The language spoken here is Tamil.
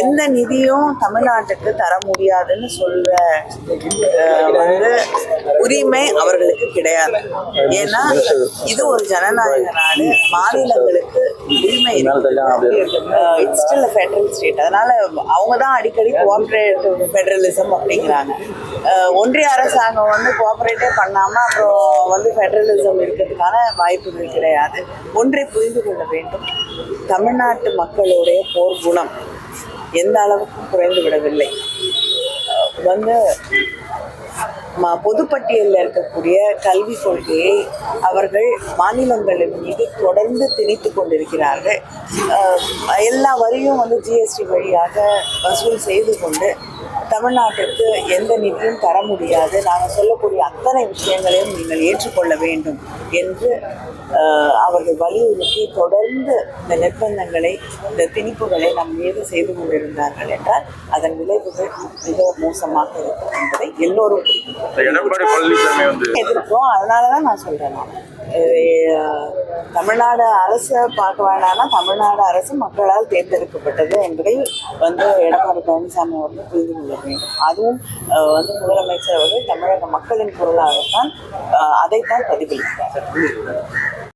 எந்த நிதியும் தமிழ்நாட்டுக்கு தர முடியாதுன்னு சொல்ற வந்து உரிமை அவர்களுக்கு கிடையாது. ஏன்னா இது ஒரு ஜனநாயக நாடு, மாநிலங்களுக்கு உரிமை it's still a federal state. அதனால அவங்க தான் அடிக்கடி கோஆபரேட்டிவ் ஃபெடரலிசம் அப்படிங்கிறாங்க. ஒன்றிய அரசாங்கம் வந்து கோஆபரேட்டே பண்ணாம அப்புறம் வந்து ஃபெடரலிசம் இருக்கிறதுக்கான வாய்ப்புகள் கிடையாது. ஒன்றை புரிந்து கொள்ள வேண்டும், தமிழ்நாட்டு மக்களுடைய போர் குணம் எந்த அளவுக்கு குறைந்து விடவில்லை. வந்து பொதுப்பட்டியலில் இருக்கக்கூடிய கல்வி கொள்கையை அவர்கள் மாநிலங்களின் மீது தொடர்ந்து திணித்து கொண்டிருக்கிறார்கள். எல்லா வரியும் வந்து ஜிஎஸ்டி வழியாக வசூல் செய்து கொண்டு தமிழ்நாட்டிற்கு எந்த நிதியும் தர முடியாது, நாங்கள் சொல்லக்கூடிய அத்தனை விஷயங்களையும் நீங்கள் ஏற்றுக்கொள்ள வேண்டும் என்று அவர்கள் வலியுறுத்தி தொடர்ந்து இந்த நிர்பந்தங்களை, இந்த திணிப்புகளை நம் மீது செய்து கொண்டிருந்தார்கள் என்றால் அதன் விளைவுகள் மிக மோசமாக இருக்கும் என்பதை எல்லோரும் எதிர்க்கிறோம். அதனாலதான் நான் சொல்றேன், தமிழ்நாடு அரசை பார்க்க வேண்டாம்னா தமிழ்நாடு அரசு மக்களால் தேர்ந்தெடுக்கப்பட்டது என்பதை வந்து எடப்பாடி பழனிசாமி அவர்கள் புரிந்து கொள்ள வேண்டும். அதுவும் வந்து முதலமைச்சர் அவர்கள் தமிழக மக்களின் குரலாகத்தான் அதைத்தான் பிரதிபலித்தார்.